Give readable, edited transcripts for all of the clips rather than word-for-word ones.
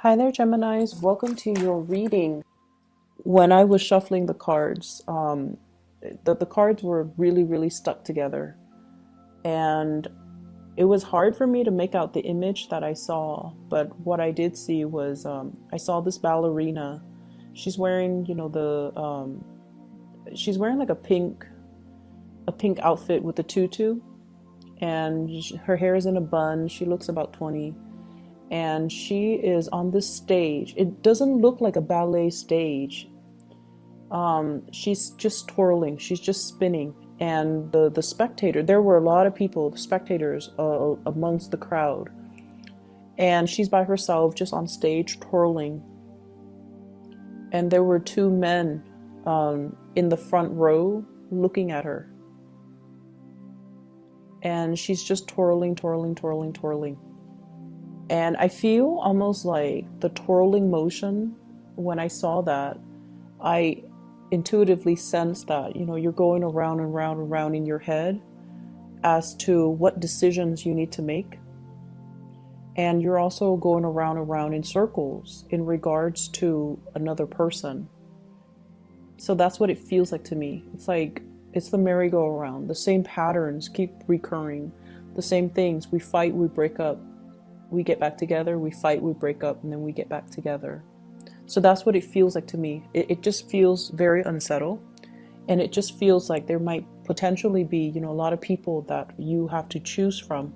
Hi there, Geminis. Welcome to your reading. When I was shuffling the cards, the cards were really stuck together. And it was hard for me to make out the image that I saw. But what I did see was I saw this ballerina. She's wearing, she's wearing like a pink outfit with a tutu. And her hair is in a bun. She looks about 20. And she is on this stage. It doesn't look like a ballet stage. She's just twirling. She's just spinning. And the spectator, there were a lot of people, spectators amongst the crowd. And she's by herself, just on stage, twirling. And there were two men in the front row looking at her. And she's just twirling. And I feel almost like the twirling motion. When I saw that, I intuitively sensed that, you're going around and round and round in your head as to what decisions you need to make. And you're also going around and round in circles in regards to another person. So that's what it feels like to me. It's like it's the merry-go-round. The same patterns keep recurring. The same things. We fight, we break up. We get back together, we fight, we break up, and then we get back together. So that's what it feels like to me. It just feels very unsettled. And it just feels like there might potentially be, a lot of people that you have to choose from.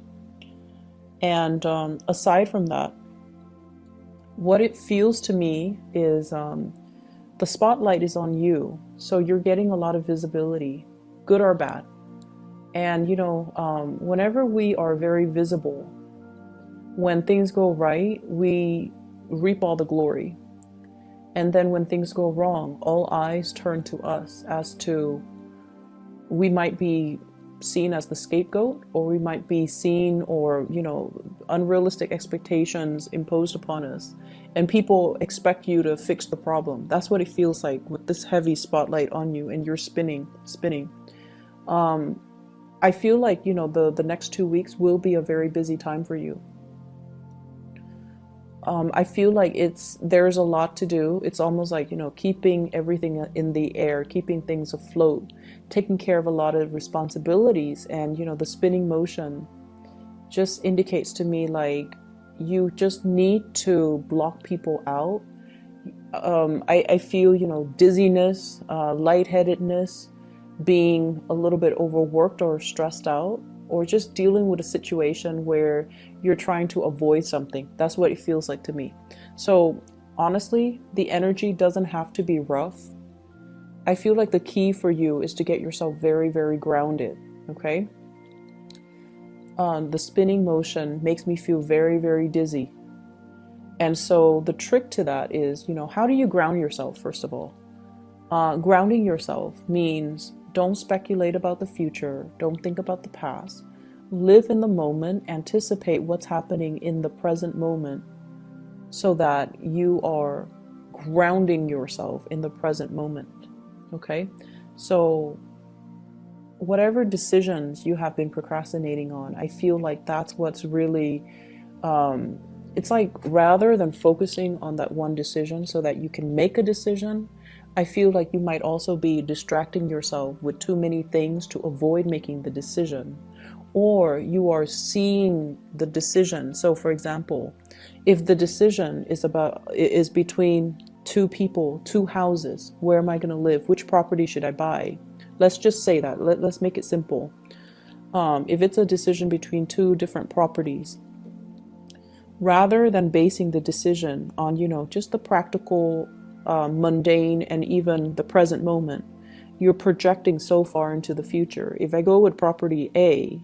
And aside from that, what it feels to me is the spotlight is on you. So you're getting a lot of visibility, good or bad. And, whenever we are very visible, when things go right, we reap all the glory. And then when things go wrong, all eyes turn to us as to, we might be seen as the scapegoat, or we might be seen, or, unrealistic expectations imposed upon us. And people expect you to fix the problem. That's what it feels like with this heavy spotlight on you and you're spinning. I feel like, the next 2 weeks will be a very busy time for you. I feel like there's a lot to do. It's almost like, keeping everything in the air, keeping things afloat, taking care of a lot of responsibilities. And, the spinning motion just indicates to me like you just need to block people out. I feel, dizziness, lightheadedness, being a little bit overworked or stressed out, or just dealing with a situation where you're trying to avoid something. That's what it feels like to me. So honestly, the energy doesn't have to be rough. I feel like the key for you is to get yourself very grounded, okay? The spinning motion makes me feel very dizzy. And so the trick to that is, how do you ground yourself, first of all? Grounding yourself means don't speculate about the future. Don't think about the past. Live in the moment. Anticipate what's happening in the present moment so that you are grounding yourself in the present moment. Okay? So whatever decisions you have been procrastinating on, I feel like that's what's really, it's like rather than focusing on that one decision so that you can make a decision, I feel like you might also be distracting yourself with too many things to avoid making the decision. Or you are seeing the decision. So for example, if the decision is between two people, two houses, where am I going to live? Which property should I buy? Let's just say that. Let's make it simple. If it's a decision between two different properties, rather than basing the decision on, just the practical, mundane, and even the present moment, you're projecting so far into the future. If I go with property A,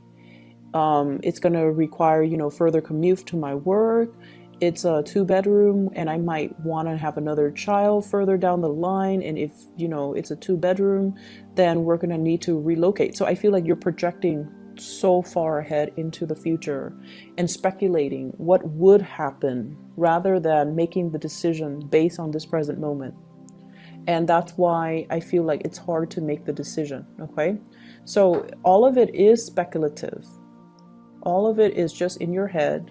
it's going to require, further commute to my work. It's a 2-bedroom and I might want to have another child further down the line. And if, it's a 2-bedroom, then we're going to need to relocate. So I feel like you're projecting so far ahead into the future and speculating what would happen rather than making the decision based on this present moment. And that's why I feel like it's hard to make the decision, okay? So all of it is speculative. All of it is just in your head.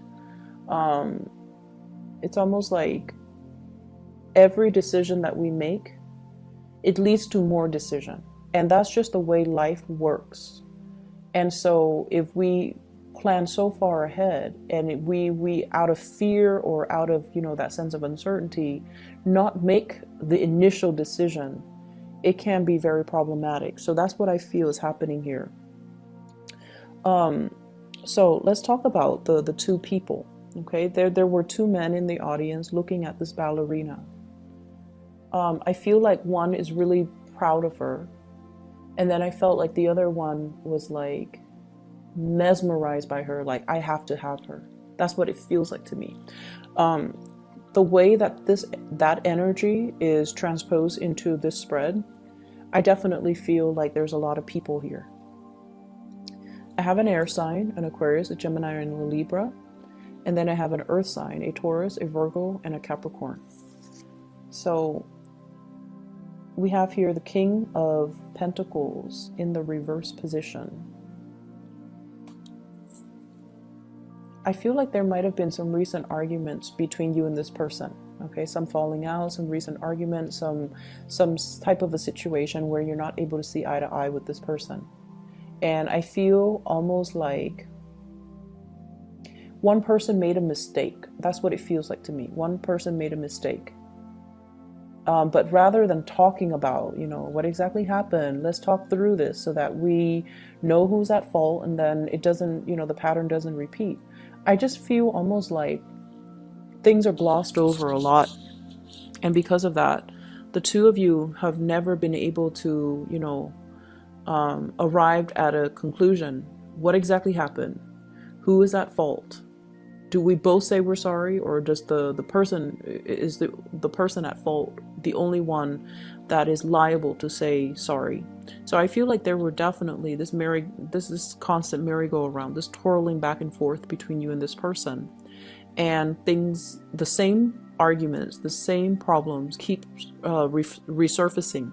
It's almost like every decision that we make, it leads to more decision. And that's just the way life works. And so if we plan so far ahead and we out of fear or out of, that sense of uncertainty, not make the initial decision, it can be very problematic. So that's what I feel is happening here. So let's talk about the two people. Okay, there were two men in the audience looking at this ballerina. I feel like one is really proud of her, and then I felt like the other one was like mesmerized by her, like I have to have her. That's what it feels like to me. The way that that energy is transposed into this spread, I definitely feel like there's a lot of people here. I have an air sign, an Aquarius, a Gemini, and a Libra. And then I have an earth sign, a Taurus, a Virgo, and a Capricorn. So we have here the King of Pentacles in the reverse position. I feel like there might have been some recent arguments between you and this person. Okay, some falling out, some recent arguments, some type of a situation where you're not able to see eye to eye with this person. And I feel almost like one person made a mistake. That's what it feels like to me. One person made a mistake. But rather than talking about, what exactly happened, let's talk through this so that we know who's at fault and then it doesn't, the pattern doesn't repeat. I just feel almost like things are glossed over a lot. And because of that, the two of you have never been able to, arrived at a conclusion. What exactly happened? Who is at fault? Do we both say we're sorry, or does the person is the person at fault the only one that is liable to say sorry? So I feel like there were definitely this constant merry-go-round, this twirling back and forth between you and this person, and the same arguments, the same problems keep resurfacing.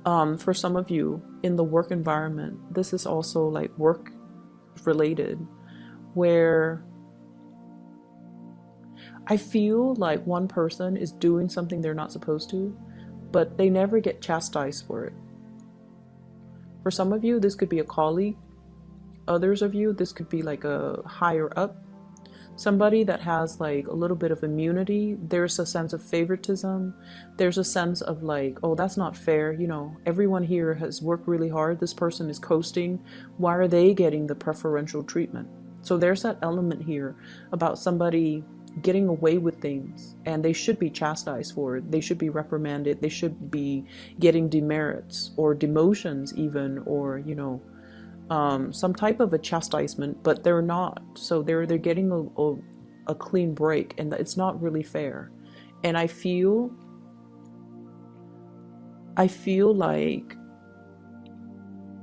For some of you in the work environment, this is also like work related, where I feel like one person is doing something they're not supposed to, but they never get chastised for it. For some of you, this could be a colleague. Others of you, this could be like a higher up, somebody that has like a little bit of immunity. There's a sense of favoritism. There's a sense of like, oh, that's not fair. Everyone here has worked really hard. This person is coasting. Why are they getting the preferential treatment? So there's that element here about somebody getting away with things, and they should be chastised for it. They should be reprimanded. They should be getting demerits or demotions even, or, some type of a chastisement, but they're not. So they're getting a clean break, and it's not really fair. And I feel like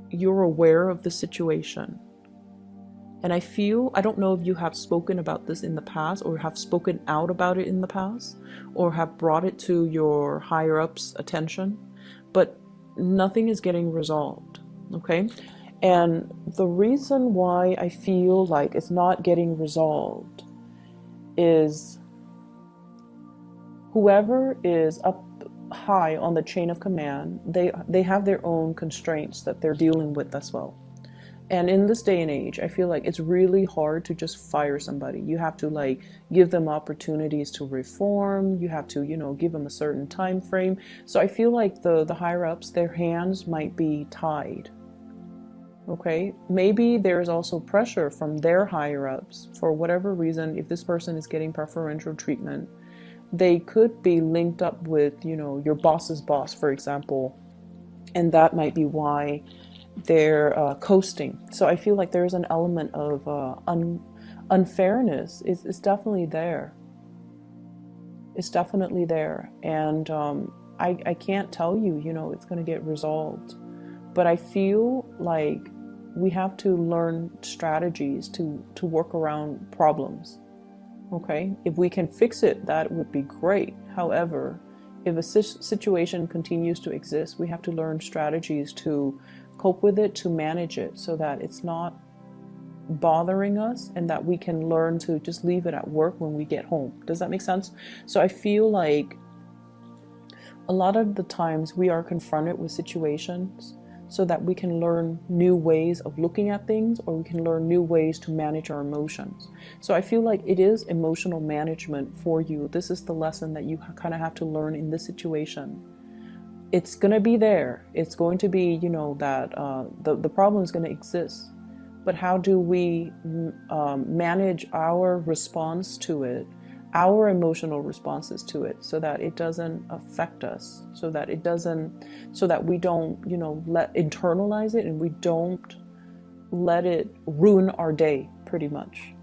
you're aware of the situation. And I don't know if you have spoken about this in the past, or have spoken out about it in the past, or have brought it to your higher ups' attention, but nothing is getting resolved. Okay? And the reason why I feel like it's not getting resolved is whoever is up high on the chain of command, they have their own constraints that they're dealing with as well. And in this day and age, I feel like it's really hard to just fire somebody. You have to like give them opportunities to reform. You have to, give them a certain time frame. So I feel like the higher ups, their hands might be tied. Okay, maybe there's also pressure from their higher ups for whatever reason. If this person is getting preferential treatment, they could be linked up with, your boss's boss, for example. And that might be why they're coasting. So I feel like there's an element of unfairness. It's definitely there. It's definitely there. And I can't tell you, it's going to get resolved. But I feel like we have to learn strategies to work around problems. Okay? If we can fix it, that would be great. However, if a situation continues to exist, we have to learn strategies to cope with it, to manage it, so that it's not bothering us, and that we can learn to just leave it at work when we get home. Does that make sense? So I feel like a lot of the times we are confronted with situations so that we can learn new ways of looking at things, or we can learn new ways to manage our emotions. So I feel like it is emotional management for you. This is the lesson that you kind of have to learn in this situation. It's going to be there. It's going to be, that the problem is going to exist. But how do we manage our response to it, our emotional responses to it, so that it doesn't affect us, so that we don't, internalize it, and we don't let it ruin our day, pretty much.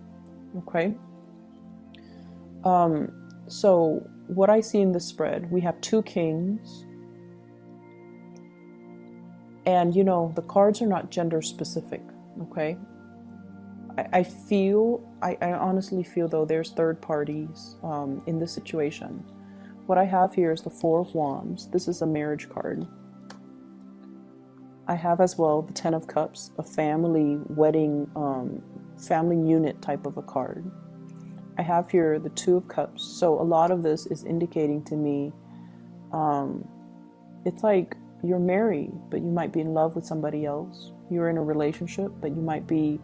Okay. So what I see in this spread, we have 2 kings, and the cards are not gender specific. Okay. I honestly feel, though, there's third parties in this situation. What I have here is the 4 of Wands. This is a marriage card. I have as well the 10 of Cups, a family wedding, family unit type of a card. I have here the 2 of Cups. So a lot of this is indicating to me, it's like you're married, but you might be in love with somebody else. You're in a relationship, but you might be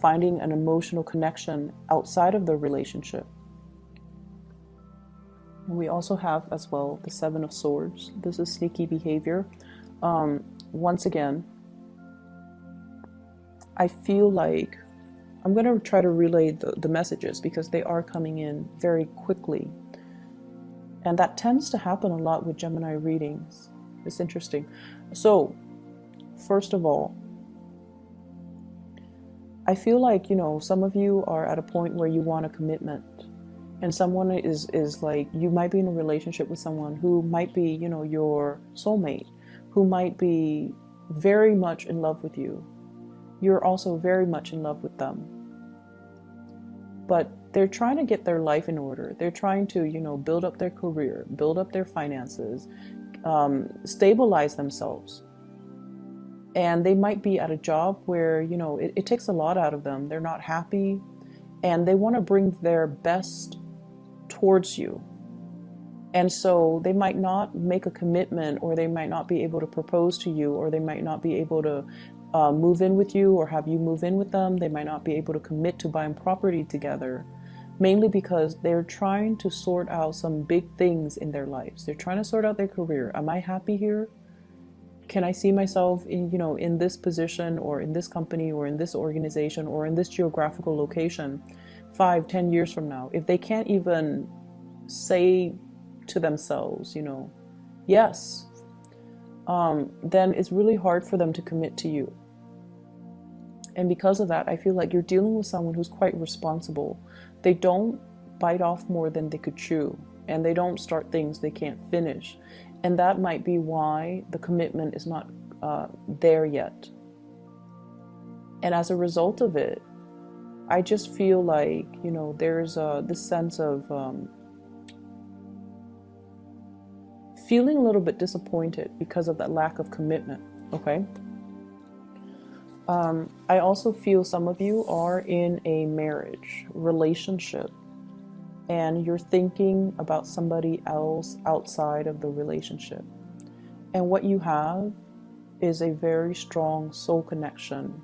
finding an emotional connection outside of the relationship. And we also have as well the 7 of Swords. This is sneaky behavior. Once again, I feel like I'm going to try to relay the messages, because they are coming in very quickly. And that tends to happen a lot with Gemini readings. It's interesting. So, first of all, I feel like, some of you are at a point where you want a commitment, and someone is like, you might be in a relationship with someone who might be, your soulmate, who might be very much in love with you. You're also very much in love with them. But they're trying to get their life in order. They're trying to, build up their career, build up their finances, stabilize themselves. And they might be at a job where, it takes a lot out of them. They're not happy, and they want to bring their best towards you. And so they might not make a commitment, or they might not be able to propose to you, or they might not be able to move in with you or have you move in with them. They might not be able to commit to buying property together, mainly because they're trying to sort out some big things in their lives. They're trying to sort out their career. Am I happy here? Can I see myself in, in this position, or in this company, or in this organization, or in this geographical location 5-10 years from now? If they can't even say to themselves, yes, then it's really hard for them to commit to you. And because of that, I feel like you're dealing with someone who's quite responsible. They don't bite off more than they could chew, and they don't start things they can't finish. And that might be why the commitment is not there yet. And as a result of it, I just feel like, there's this sense of feeling a little bit disappointed because of that lack of commitment, okay? I also feel some of you are in a marriage relationship, and you're thinking about somebody else outside of the relationship. And what you have is a very strong soul connection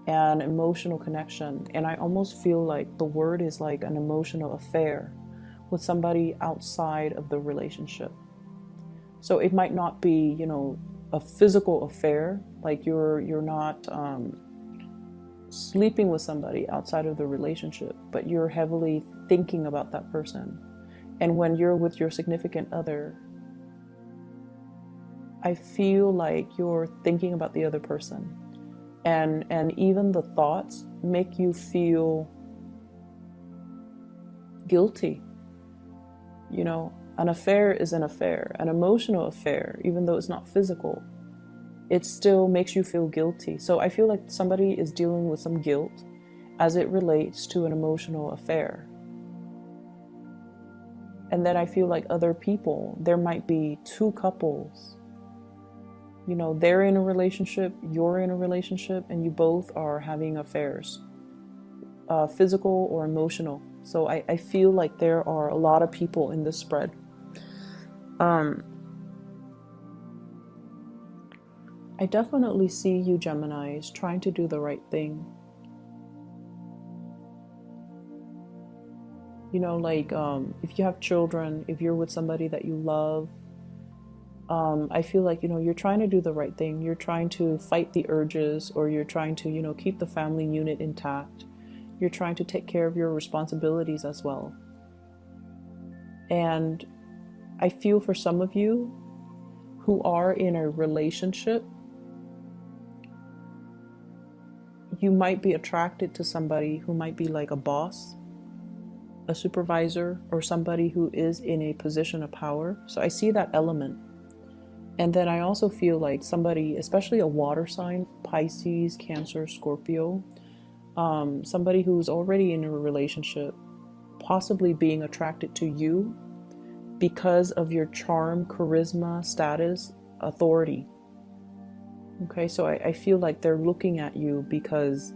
and emotional connection. And I almost feel like the word is like an emotional affair with somebody outside of the relationship. So it might not be, a physical affair, like you're not sleeping with somebody outside of the relationship, but you're heavily thinking about that person. And when you're with your significant other, I feel like you're thinking about the other person, and even the thoughts make you feel guilty. An affair is an affair, an emotional affair, even though it's not physical. It still makes you feel guilty. So I feel like somebody is dealing with some guilt as it relates to an emotional affair. And then I feel like other people, there might be 2 couples You know, they're in a relationship, you're in a relationship, and you both are having affairs, physical or emotional. So I feel like there are a lot of people in this spread. I definitely see you Geminis trying to do the right thing. You know, like if you have children, if you're with somebody that you love, I feel like, you know, you're trying to do the right thing. You're trying to fight the urges, or you're trying to, you know, keep the family unit intact. You're trying to take care of your responsibilities as well. And I feel for some of you who are in a relationship, you might be attracted to somebody who might be like a boss, a supervisor, or somebody who is in a position of power. So I see that element. And then I also feel like somebody, especially a water sign, Pisces, Cancer, Scorpio, somebody who's already in a relationship, possibly being attracted to you because of your charm, charisma, status, authority. Okay, so I feel like they're looking at you because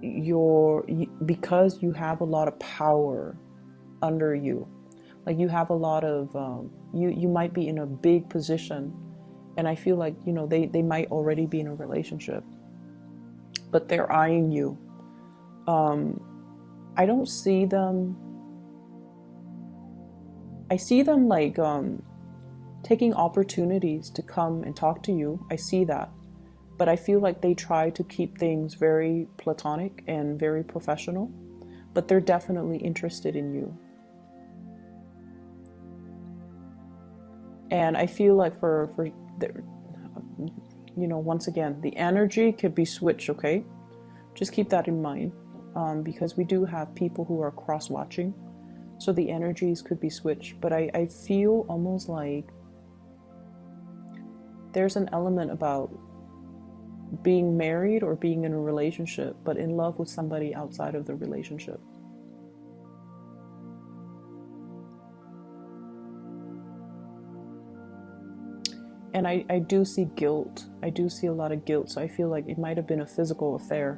you have a lot of power under you. Like you have a lot of you might be in a big position, and I feel like, you know, they might already be in a relationship, but they're eyeing you. I don't see them. I see them like taking opportunities to come and talk to you. I see that. But I feel like they try to keep things very platonic and very professional, but they're definitely interested in you. And I feel like you know, once again, the energy could be switched, okay? Just keep that in mind, because we do have people who are cross-watching, so the energies could be switched. But I feel almost like there's an element about being married or being in a relationship, but in love with somebody outside of the relationship. And I do see guilt. I do see a lot of guilt. So I feel like it might have been a physical affair.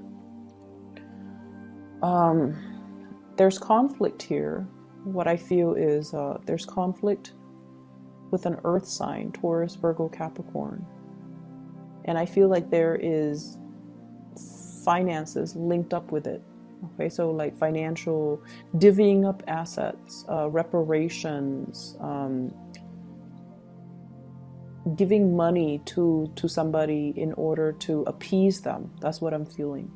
There's conflict here. What I feel is there's conflict with an earth sign, Taurus, Virgo, Capricorn. And I feel like there is finances linked up with it. Okay, so like financial, divvying up assets, reparations, giving money to somebody in order to appease them. That's what I'm feeling.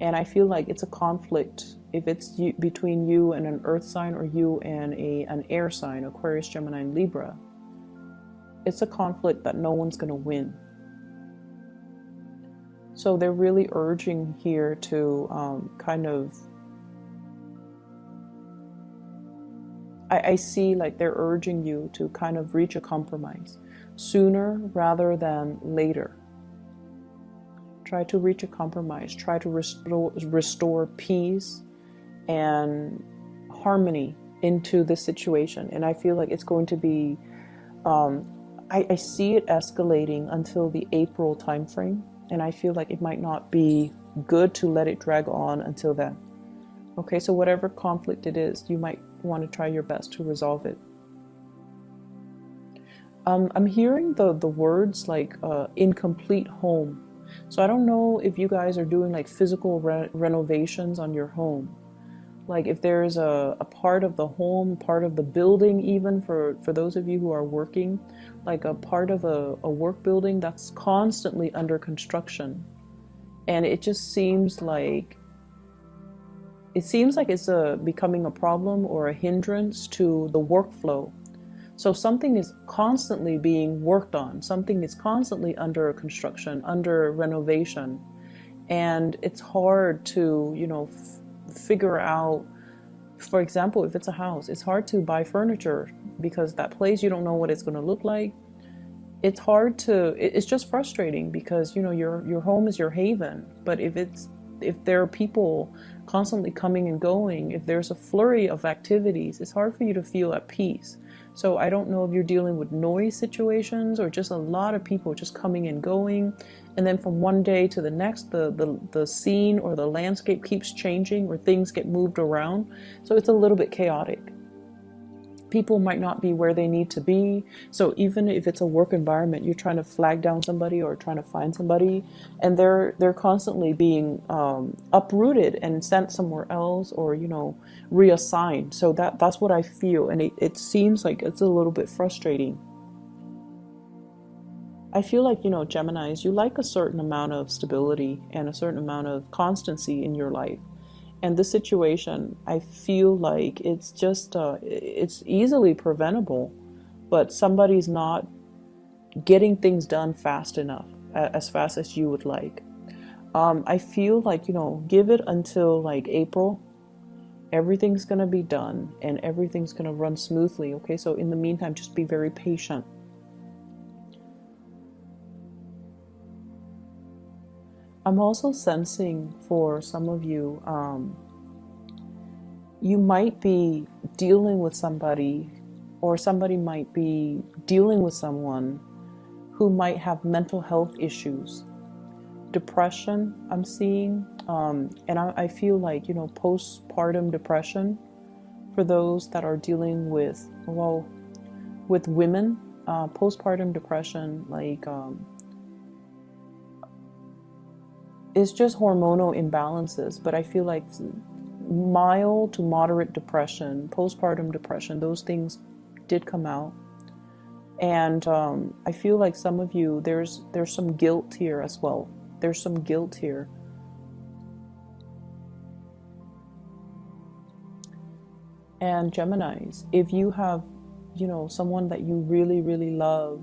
And I feel like it's a conflict if it's between you and an earth sign, or you and an air sign, Aquarius, Gemini, and Libra. It's a conflict that no one's going to win. So they're really urging here to kind of, I see like they're urging you to kind of reach a compromise sooner rather than later. Try to reach a compromise, try to restore peace and harmony into this situation. And I feel like it's going to be, I see it escalating until the April timeframe. And I feel like it might not be good to let it drag on until then. Okay, so whatever conflict it is, you might want to try your best to resolve it. I'm hearing the words like incomplete home. So I don't know if you guys are doing like physical renovations on your home. Like if there's a part of the home, part of the building, even for those of you who are working, like a part of a work building that's constantly under construction. And it just seems like it's becoming a problem or a hindrance to the workflow. So something is constantly being worked on, something is constantly under construction, under renovation, and it's hard to, you know, figure out. For example, if it's a house, it's hard to buy furniture because that place, you don't know what it's going to look like. It's hard to, it's just frustrating because, you know, your home is your haven, but if it's if there are people constantly coming and going, if there's a flurry of activities, it's hard for you to feel at peace. So I don't know if you're dealing with noise situations or just a lot of people just coming and going. And then from one day to the next, the scene or the landscape keeps changing, or things get moved around. So it's a little bit chaotic. People might not be where they need to be. So even if it's a work environment, you're trying to flag down somebody or trying to find somebody, and they're constantly being uprooted and sent somewhere else, or reassigned. So that's what I feel, and it seems like it's a little bit frustrating. I feel like, Geminis, you like a certain amount of stability and a certain amount of constancy in your life. And this situation, I feel like it's just, it's easily preventable, but somebody's not getting things done fast enough, as fast as you would like. I feel like, give it until like April, everything's going to be done and everything's going to run smoothly. Okay, so in the meantime, just be very patient. I'm also sensing for some of you, you might be dealing with somebody, or somebody might be dealing with someone who might have mental health issues. Depression, I'm seeing, and I feel like, postpartum depression for those that are dealing with, with women, postpartum depression, like, it's just hormonal imbalances, but I feel like mild to moderate depression, postpartum depression, those things did come out. And I feel like some of you, there's some guilt here as well. There's some guilt here. And Geminis, if you have, someone that you really, really love,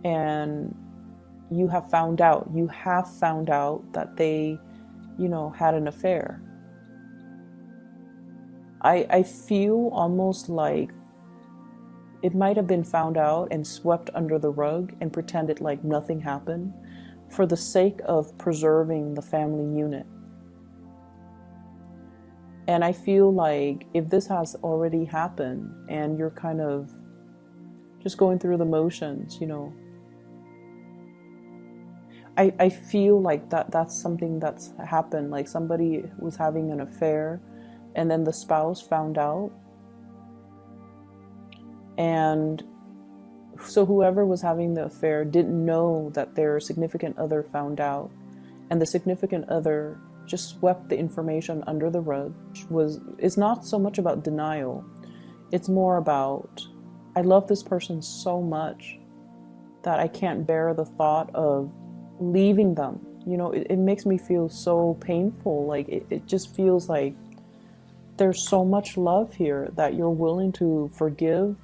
and you have found out that they, had an affair. I feel almost like it might have been found out and swept under the rug and pretended like nothing happened for the sake of preserving the family unit. And I feel like if this has already happened and you're kind of just going through the motions, I feel like that's something that's happened, like somebody was having an affair and then the spouse found out. And so whoever was having the affair didn't know that their significant other found out. And the significant other just swept the information under the rug. It's not so much about denial. It's more about, I love this person so much that I can't bear the thought of leaving them. It makes me feel so painful. Like it just feels like there's so much love here that you're willing to forgive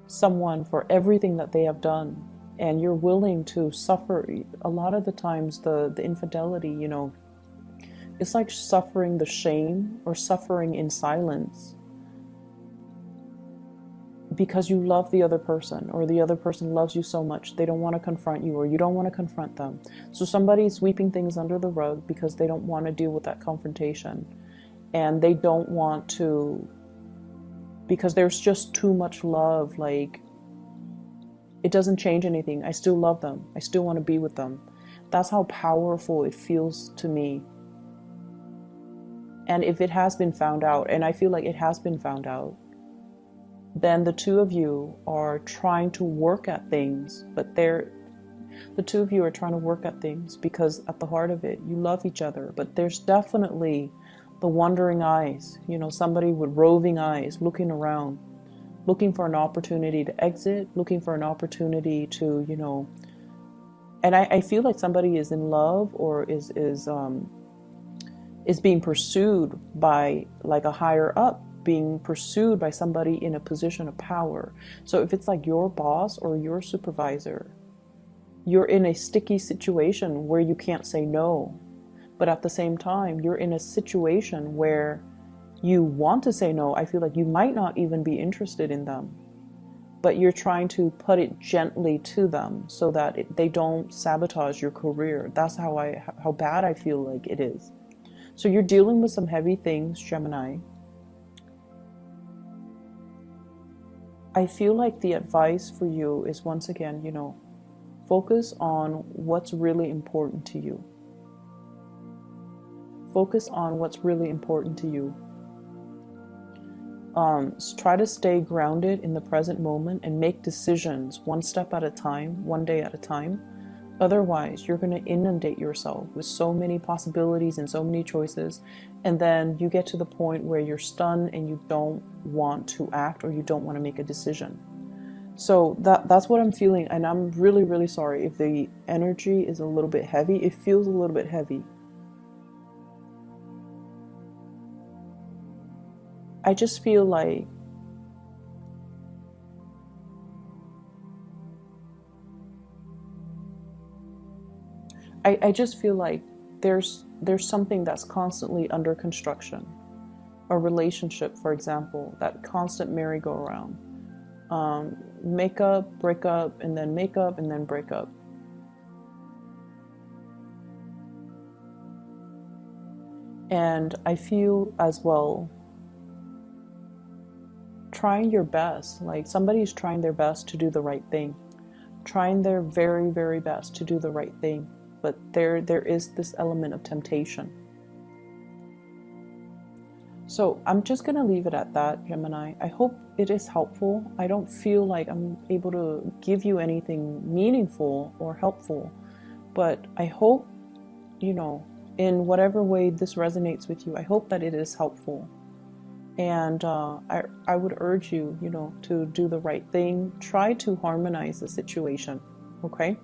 someone for everything that they have done, and you're willing to suffer. A lot of the times the infidelity, it's like suffering the shame or suffering in silence because you love the other person, or the other person loves you so much they don't want to confront you, or you don't want to confront them. So somebody's sweeping things under the rug because they don't want to deal with that confrontation, and they don't want to, because there's just too much love. Like, it doesn't change anything. I still love them. I still want to be with them. That's how powerful it feels to me. And if it has been found out, and I feel like it has been found out, then the two of you are trying to work at things, but the two of you are trying to work at things because at the heart of it, you love each other. But there's definitely the wandering eyes, somebody with roving eyes looking around, looking for an opportunity to exit, looking for an opportunity to, and I feel like somebody is in love or is being pursued by like a higher up, being pursued by somebody in a position of power. So if it's like your boss or your supervisor, you're in a sticky situation where you can't say no. But at the same time, you're in a situation where you want to say no. I feel like you might not even be interested in them. but you're trying to put it gently to them so that they don't sabotage your career. That's how bad I feel like it is. So you're dealing with some heavy things, Gemini. I feel like the advice for you is, once again, focus on what's really important to you. Focus on what's really important to you. Try to stay grounded in the present moment and make decisions one step at a time, one day at a time. Otherwise, you're going to inundate yourself with so many possibilities and so many choices, and then you get to the point where you're stunned and you don't want to act, or you don't want to make a decision. So that's what I'm feeling, and I'm really, really sorry if the energy is a little bit heavy. It feels a little bit heavy. I just feel like I just feel like there's something that's constantly under construction. A relationship, for example, that constant merry-go-round. Make up, break up, and then make up, and then break up. And I feel as well, trying your best, like somebody's trying their best to do the right thing, trying their very, very best to do the right thing, but there is this element of temptation. So I'm just going to leave it at that, Gemini. I hope it is helpful. I don't feel like I'm able to give you anything meaningful or helpful, but I hope, in whatever way this resonates with you, I hope that it is helpful. And I would urge you, to do the right thing. Try to harmonize the situation, okay?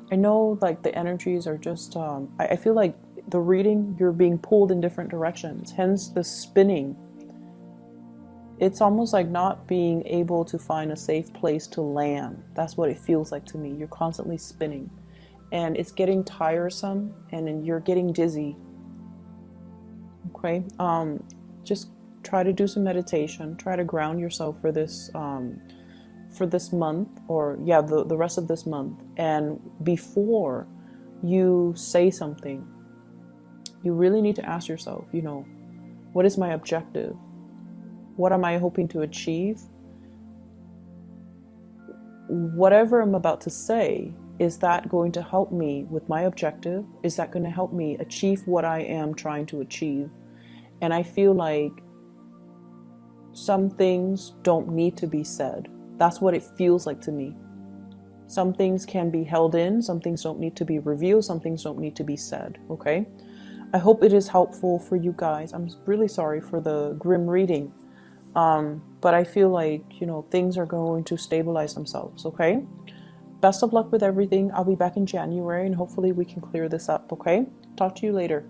I know, like, the energies are just, I feel like the reading, you're being pulled in different directions, hence the spinning. It's almost like not being able to find a safe place to land. That's what it feels like to me. You're constantly spinning, and it's getting tiresome, and then you're getting dizzy, okay? Just try to do some meditation. Try to ground yourself for this month, or the rest of this month. And before you say something, you really need to ask yourself, what is my objective? What am I hoping to achieve? Whatever I'm about to say, is that going to help me with my objective? Is that going to help me achieve what I am trying to achieve? And I feel like some things don't need to be said. That's what it feels like to me. Some things can be held in, some things don't need to be revealed, some things don't need to be said, okay? I hope it is helpful for you guys. I'm really sorry for the grim reading, but I feel like, things are going to stabilize themselves, okay? Best of luck with everything. I'll be back in January, and hopefully we can clear this up, okay? Talk to you later.